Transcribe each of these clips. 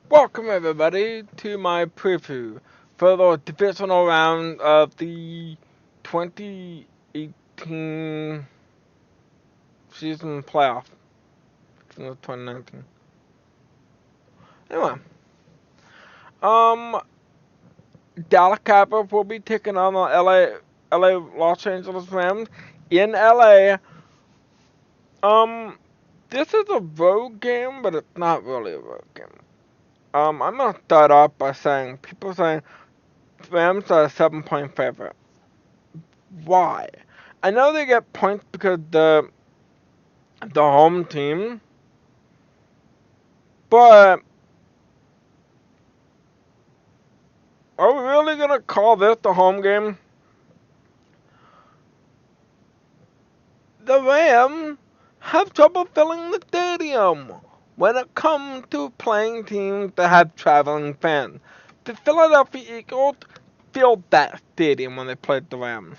Welcome everybody to my preview for the divisional round of the 2018 season playoff from the 2019. Anyway, um, Dallas Cowboys will be taking on the LA Los Angeles Rams in LA. Um, this is a road game, but it's not really a road game. I'm gonna start off by saying people saying Rams are a 7-point favorite. Why? I know they get points because the home team, but are we really gonna call this the home game? The Rams have trouble filling the stadium when it comes to playing teams that have traveling fans. The Philadelphia Eagles filled that stadium when they played the Rams.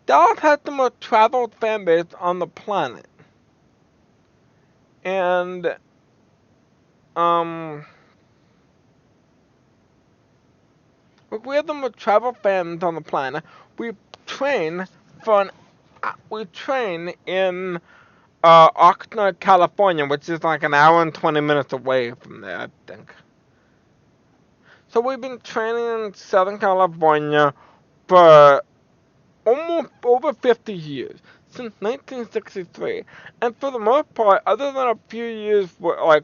Dallas has the most traveled fan base on the planet. And, um, we have the most traveled fans on the planet. We train for an we train in Oxnard, California, which is like an hour and 20 minutes away from there, I think. So we've been training in Southern California for almost over 50 years, since 1963. And for the most part, other than a few years, like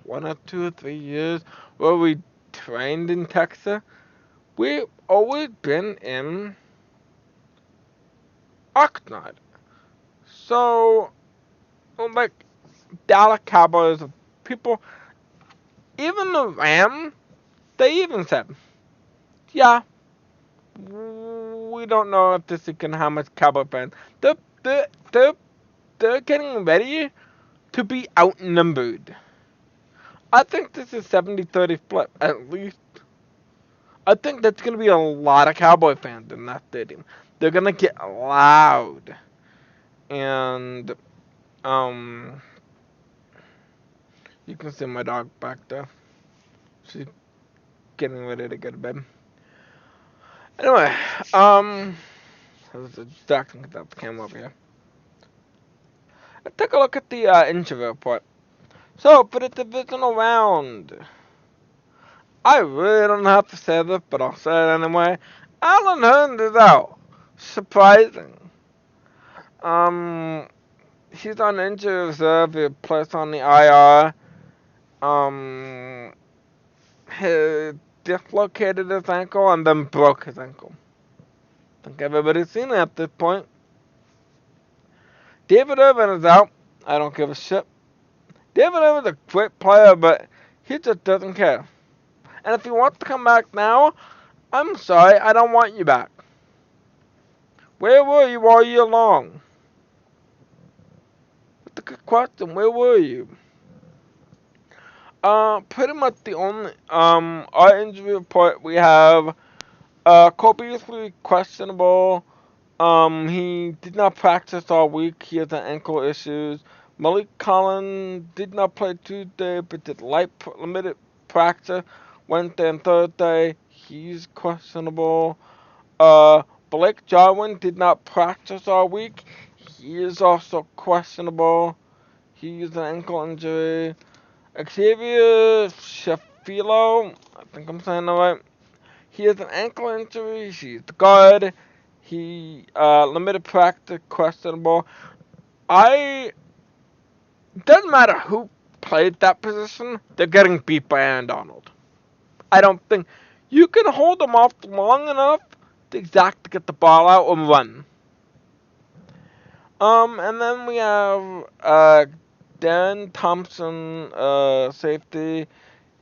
1 or 2 or 3 years, where we trained in Texas, we've always been in Oxnard. So, like, Dallas Cowboys, people, even the Rams, they even said, yeah, we don't know if this is going to have much Cowboy fans. They're, they're, they're, they're getting ready to be outnumbered. I think this is 70-30 split, at least. I think that's going to be a lot of Cowboy fans in that stadium. They're going to get loud. And, um, you can see my dog back there. She's getting ready to go to bed. Anyway, there's a doctor can get the camera over here. Let's take a look at the injury report. So, for the divisional round, I really don't have to say this, but I'll say it anyway. Alan Hearns is out. Surprising. Um, he's on injury reserve. He placed on the IR. Um, he dislocated his ankle and then broke his ankle. I think everybody's seen it at this point. David Irvin is out. I don't give a shit. David Irvin's a great player, but he just doesn't care. And if he wants to come back now, I'm sorry, I don't want you back. Where were you all year long? That's a good question. Where were you? Pretty much the only, our injury report we have, Cole Beasley questionable. He did not practice all week. He has an ankle issues. Malik Collins did not play Tuesday, but did limited practice Wednesday and Thursday. He's questionable. Blake Jarwin did not practice all week. He is also questionable. He has an ankle injury. Xavier Shafilo, I think I'm saying that right. He has an ankle injury. He's the guard. He limited practice, questionable. Doesn't matter who played that position. They're getting beat by Aaron Donald. I don't think you can hold them off long enough to exactly get the ball out and run. And then we have Dan Thompson, safety,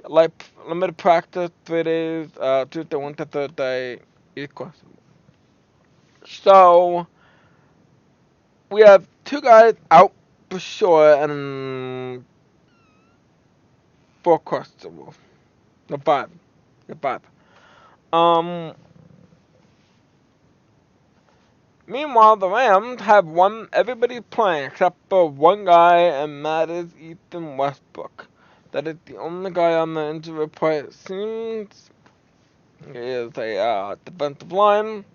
like limited practice, 3 days, Tuesday, Wednesday, Thursday, is questionable. So we have 2 guys out for sure and 4 questionable. No, 5. No, 5. Um, Meanwhile, the Rams have everybody playing except for one guy, and that is Ethan Westbrook. That is the only guy on the injury report. It seems he is a defensive line.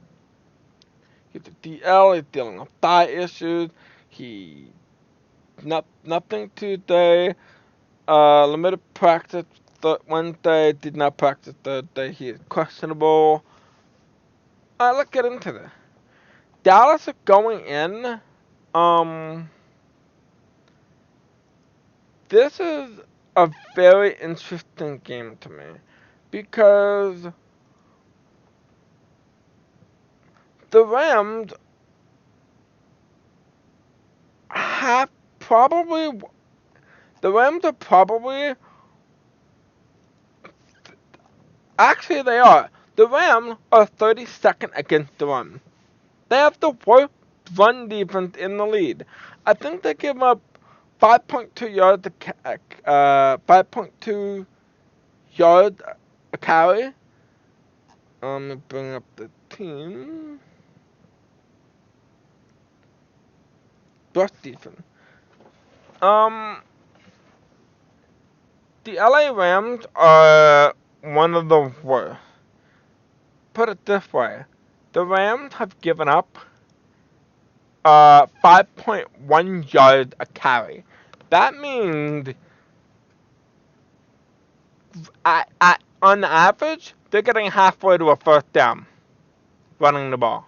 He's a DL. He's dealing with thigh issues. He nothing today. Limited practice Wednesday. Did not practice Thursday. He is questionable. Let's get into this. Dallas is going in. This is a very interesting game to me because the Rams have probably the Rams are probably actually they are. The Rams are 32nd against the run. They have the worst run defense in the league. I think they give up 5.2 yards 5.2 yards a carry. Let me bring up the team. Rush defense. The LA Rams are one of the worst. Put it this way. The Rams have given up 5.1 yards a carry. That means on average, they're getting halfway to a first down running the ball.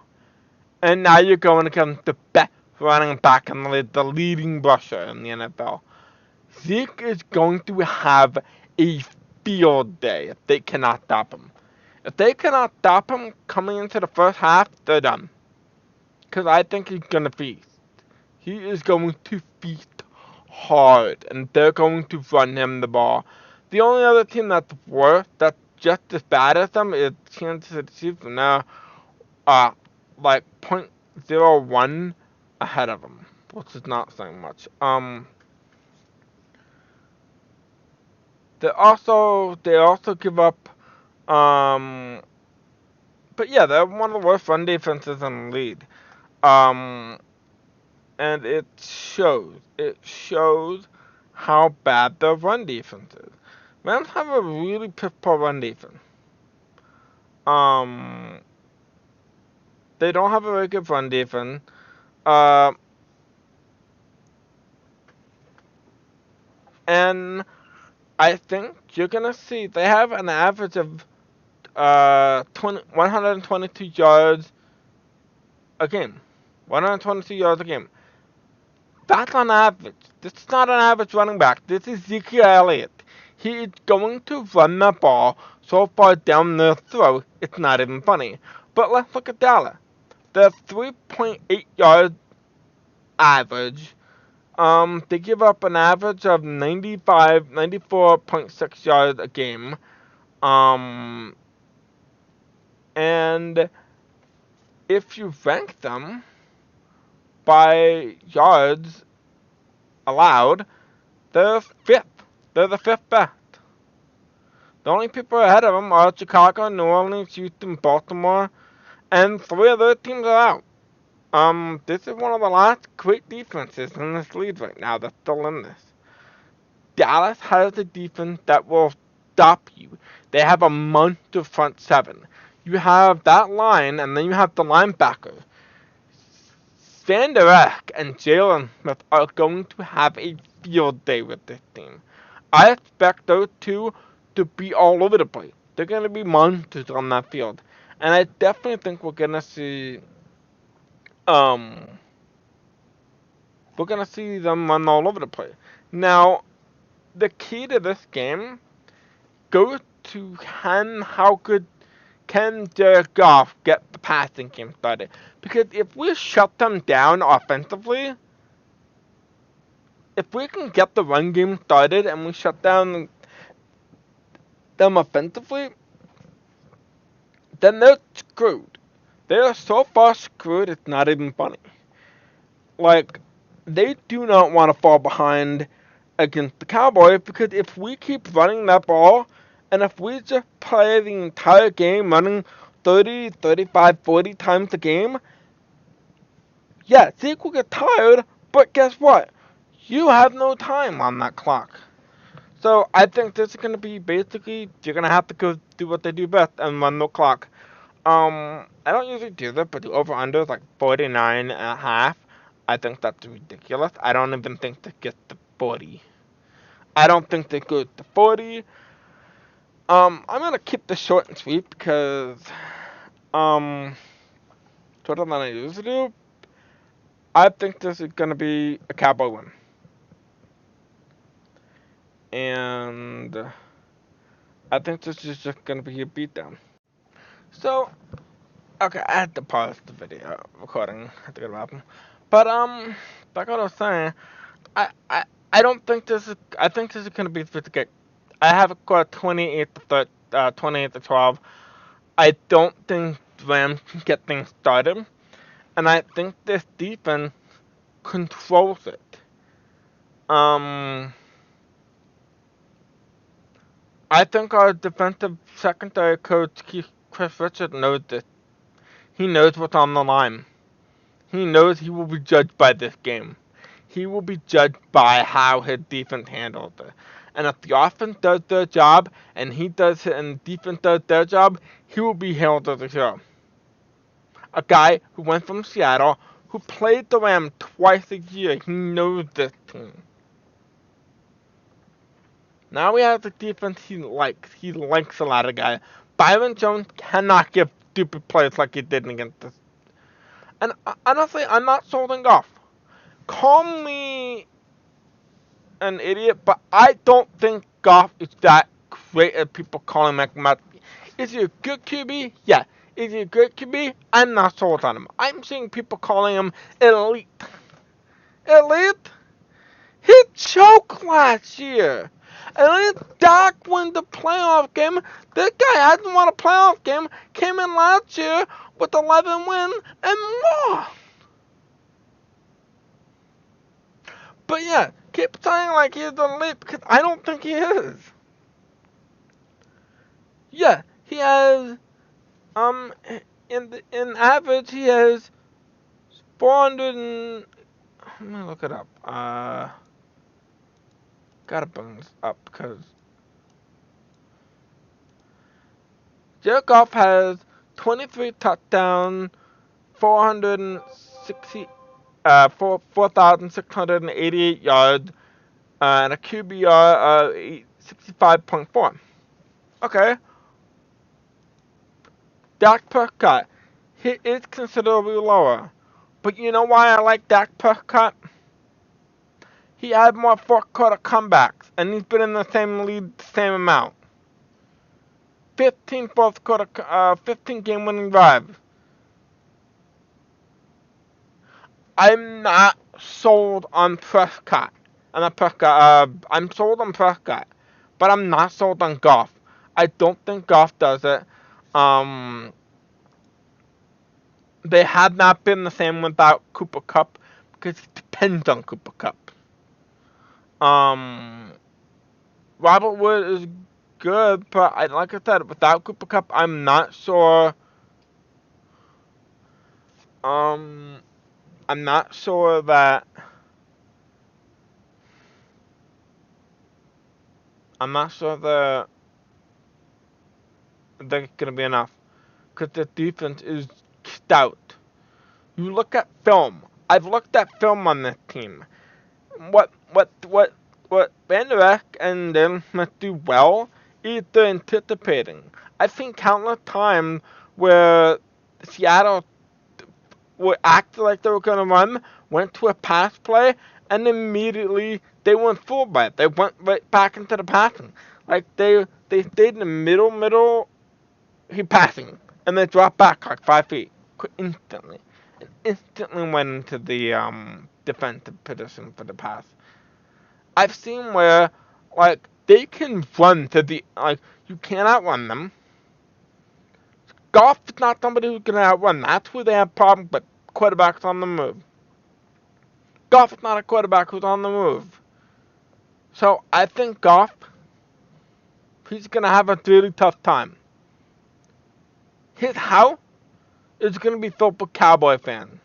And now you're going against the best running back in the league, the leading rusher in the NFL. Zeke is going to have a field day if they cannot stop him. If they cannot stop him coming into the first half, they're done. Because I think he's going to feast. He is going to feast hard, and they're going to run him the ball. The only other team that's worse, that's just as bad as them, is Kansas City Chiefs, and they're like 0.01 ahead of them, which is not saying much. They also give up, but yeah, they're one of the worst run defenses in the league. And it shows. It shows how bad their run defense is. Rams have a really piss poor run defense. They don't have a very good run defense. And I think you're gonna see they have an average of 122 yards a game. 122 yards a game. That's on average. This is not an average running back. This is Ezekiel Elliott. He is going to run the ball so far down their throat, it's not even funny. But let's look at Dallas. They're 3.8 yards average. They give up an average of 94.6 yards a game. And if you rank them by yards allowed, they're fifth. They're the fifth best. The only people ahead of them are Chicago, New Orleans, Houston, Baltimore, and 3 of their teams are out. This is one of the last great defenses in this league right now that's still in this. Dallas has a defense that will stop you. They have a monster front seven. You have that line, and then you have the linebackers. Van Der Esch and Jalen Smith are going to have a field day with this team. I expect those two to be all over the place. They're going to be monsters on that field. And I definitely think we're going to see them run all over the place. Now, the key to this game goes to how good can Jared Goff get the passing game started. Because if we shut them down offensively, if we can get the run game started and we shut down them offensively, then they're screwed. They are so far screwed, it's not even funny. Like, they do not want to fall behind against the Cowboys, because if we keep running that ball, and if we just play the entire game running 30, 35, 40 times a game, yeah, Zeke will get tired, but guess what? You have no time on that clock. So I think this is going to be basically, you're going to have to go do what they do best and run the clock. I don't usually do that, but the over-under is like 49 and a half. I think that's ridiculous. I don't even think they get the 40. I don't think they go to 40. I'm going to keep this short and sweet because, um, shorter than I usually do. I think this is going to be a Cowboy win. And I think this is just going to be a beatdown. So, okay, I had to pause the video recording. I had to get it. But, like what I was saying, I, I, I don't think this is, I think this is going to be 50 kick. I have it got 28 to 12. I don't think the Rams can get things started. And I think this defense controls it. Um, I think our defensive secondary coach, Chris Richard, knows this. He knows what's on the line. He knows he will be judged by this game. He will be judged by how his defense handles it. And if the offense does their job and the defense does their job, he will be hailed as a hero. A guy who went from Seattle, who played the Rams twice a year. He knows this team. Now we have the defense he likes. He likes a lot of guys. Byron Jones cannot give stupid plays like he did against us. And honestly, I'm not sold on Goff. Call me an idiot, but I don't think Goff is that great as people call him. Is he a good QB? Yeah. Is he a great QB? I'm not sold on him. I'm seeing people calling him elite. Elite? He choked last year. And then Dak won the playoff game. This guy hasn't won a playoff game. Came in last year with 11 wins and more. But yeah, keep saying like he's elite because I don't think he is. Yeah, he has in average he has 400 and let me look it up. Gotta bring this up because Jared Goff has 23 touchdowns, 4,688 yards, and a QBR of 65.4. Okay. Dak Prescott, he is considerably lower. But you know why I like Dak Prescott? He had more fourth quarter comebacks, and he's been in the same lead the same amount. 15 fourth quarter, 15 game winning drives. I'm not sold on Prescott. I'm sold on Prescott, but I'm not sold on Goff. I don't think Goff does it. They have not been the same without Cooper Kupp because it depends on Cooper Kupp. Robert Wood is good, but like I said, without Cooper Kupp, I'm not sure. I'm not sure that. I'm not sure that they're gonna be enough because the defense is stout. You look at film. I've looked at film on this team. What Van Der Esch and them must do well is they're anticipating. I've seen countless times where Seattle were acting like they were gonna run, went to a pass play, and immediately they weren't fooled by it. They went right back into the passing. Like they stayed in the middle, he passing, and they dropped back like 5 feet instantly. And instantly went into the defensive position for the pass. I've seen where like they can run to the you can't outrun them. Goff is not somebody who can outrun. That's where they have problems with quarterbacks on the move. Goff is not a quarterback who's on the move. So I think Goff, he's gonna have a really tough time. His house is gonna be filled with Cowboy fans.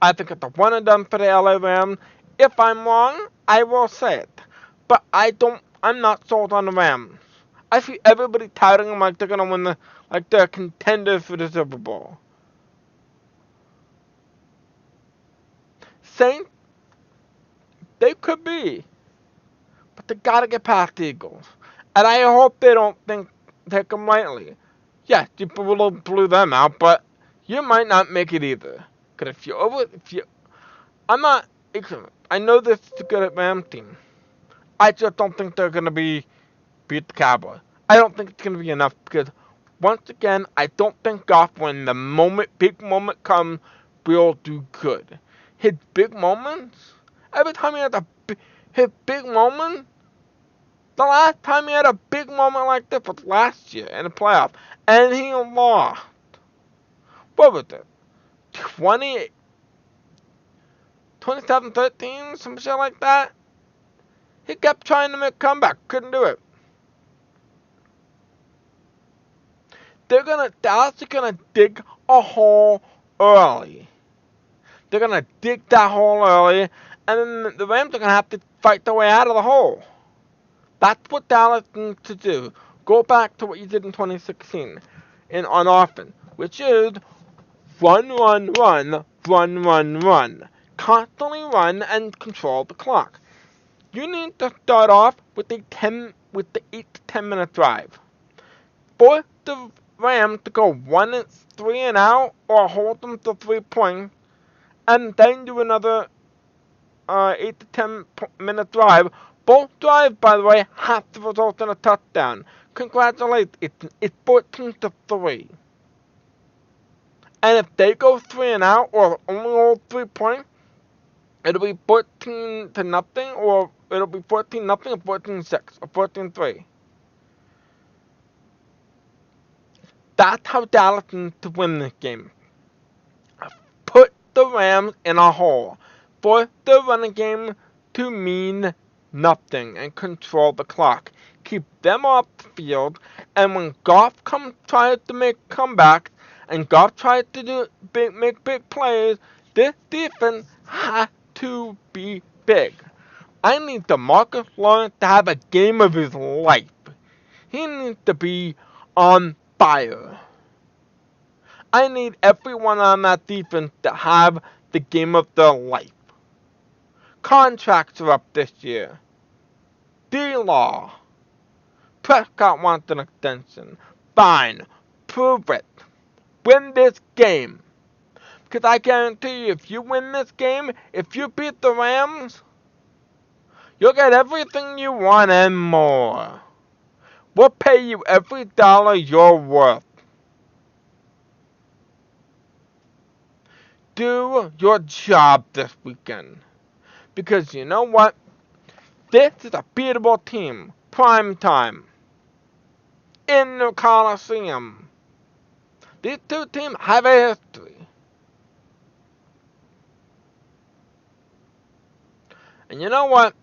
I think it's a one and done for the LA Rams. If I'm wrong, I will say it. But I'm not sold on the Rams. I see everybody touting them like they're gonna win like they're contenders for the Super Bowl. Saints, they could be, but they gotta get past the Eagles. And I hope they don't take them lightly. Yeah, you blew them out, but you might not make it either. Cause I'm not, I know this is a good Ram team. I just don't think they're gonna beat the Cowboys. I don't think it's gonna be enough because once again, I don't think Goff, when the big moment comes, will do good. His big moments, every time he has his big moment, the last time he had a big moment like this was last year in the playoffs, and he lost. What was it? 27-13, some shit like that? He kept trying to make a comeback, couldn't do it. Dallas is gonna dig a hole early. They're gonna dig that hole early, and then the Rams are gonna have to fight their way out of the hole. That's what Dallas needs to do. Go back to what you did in 2016 on offense, which is run, run, run, run, run, run. Constantly run and control the clock. You need to start off with the 8 to 10 minute drive. For the Rams to go 1-3 and out, or hold them to 3 points, and then do another 8 to 10 minute drive. Both drives, by the way, have to result in a touchdown. Congratulations, it's 14 to 3. And if they go 3 and out, or only hold 3 points, it'll be 14 to nothing, or it'll be 14 nothing, or 14-6, or 14-3. That's how Dallas needs to win this game. Put the Rams in a hole. Force the running game to mean nothing and control the clock. Keep them off the field, and when Goff tries to make comebacks, and Goff tries to make big plays, this defense has to be big. I need DeMarcus Lawrence to have a game of his life. He needs to be on fire. I need everyone on that defense to have the game of their life. Contracts are up this year. D-Law. Prescott wants an extension. Fine. Prove it. Win this game. Because I guarantee you, if you win this game, if you beat the Rams, you'll get everything you want and more. We'll pay you every dollar you're worth. Do your job this weekend. Because you know what? This is a beatable team. Prime time. In the Coliseum. These two teams have a history. And you know what?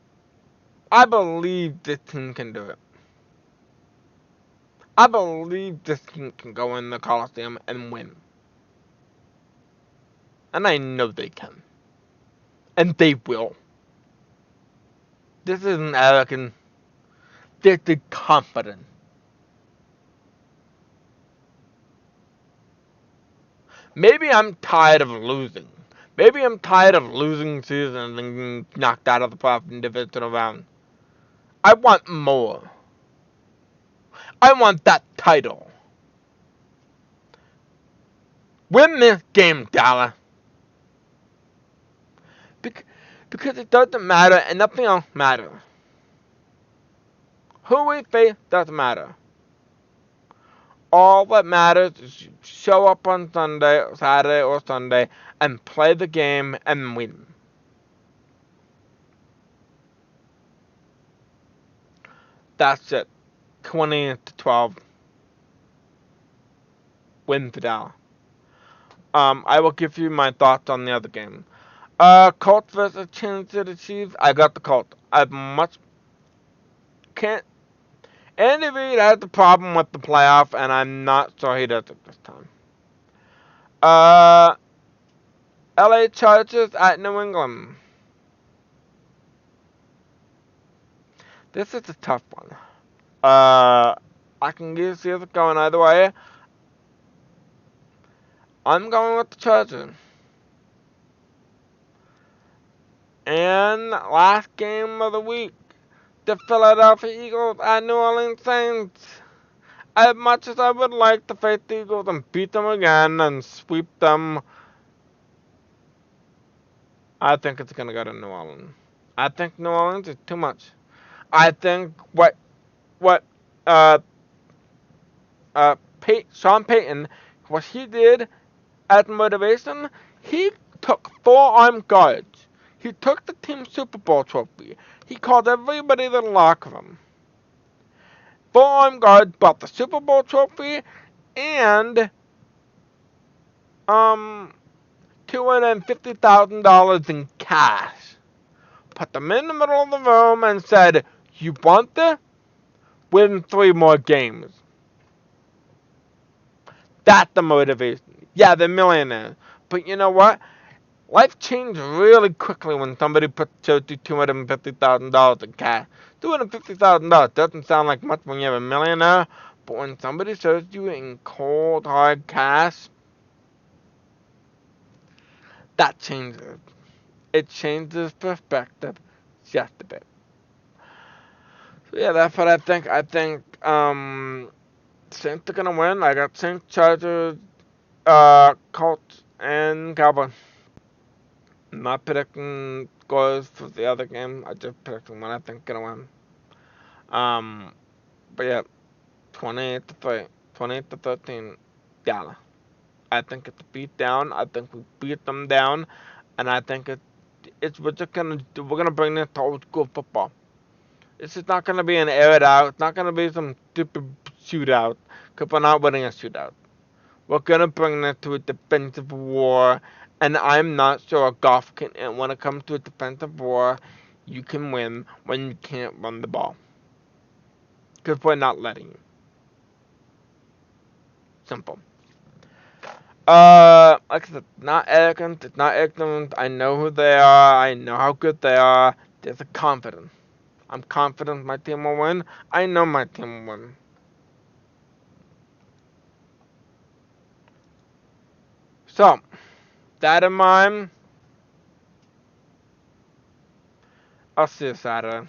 I believe this team can do it. I believe this team can go in the Coliseum and win. And I know they can. And they will. This isn't arrogant. This is confident. Maybe I'm tired of losing. Maybe I'm tired of losing season and getting knocked out of the playoff in divisional round. I want more. I want that title. Win this game, Dallas. Because it doesn't matter and nothing else matters. Who we face doesn't matter. All that matters is you show up on Saturday or Sunday, and play the game and win. That's it. 20-12. Win for Dallas. I will give you my thoughts on the other game. Colts versus Kansas City Chiefs. I got the Colts. Andy Reid has the problem with the playoff, and I'm not sure he does it this time. LA Chargers at New England. This is a tough one. I can see it going either way. I'm going with the Chargers. And last game of the week, the Philadelphia Eagles at New Orleans Saints. As much as I would like to face the Eagles and beat them again and sweep them, I think it's gonna go to New Orleans. I think New Orleans is too much. I think what uh Sean Payton, what he did as motivation, he took 4 armed guards. He took the team Super Bowl trophy. He called everybody to the locker room. 4 armed guards bought the Super Bowl trophy and $250,000 in cash. Put them in the middle of the room and said, "You want this? Win 3 more games." That's the motivation. Yeah, they're millionaires. But you know what? Life changed really quickly when somebody shows you $250,000 in cash. $250,000 doesn't sound like much when you're a millionaire, but when somebody shows you in cold, hard cash, that changes. It changes perspective just a bit. So yeah, that's what I think. I think Saints are gonna win. I got Saints, Chargers, Colts, and Cowboys. I'm not predicting scores for the other game. I just predicting what I think gonna win. Um, but yeah, 28 to 3, 28 to 13, Dallas. I think it's a beat down. I think we beat them down, and I think it's we're gonna bring this to old school football. This is not gonna be an air it out. It's not gonna be some stupid shootout. Cause we're not winning a shootout. We're gonna bring this to a defensive war, and I'm not sure Goff can. And when it comes to a defensive war, you can win when you can't run the ball. Cause we're not letting you. Simple. Like I said, not arrogant. It's not ignorant. I know who they are. I know how good they are. There's a confidence. I'm confident my team will win. I know my team will win. So, that in mind, I'll see you Saturday.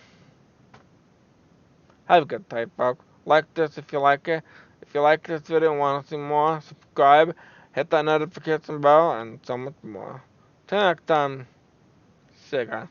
Have a good day, folks. Like this if you like it. If you like this video and want to see more, subscribe, hit that notification bell, and so much more. Till next time, see you guys.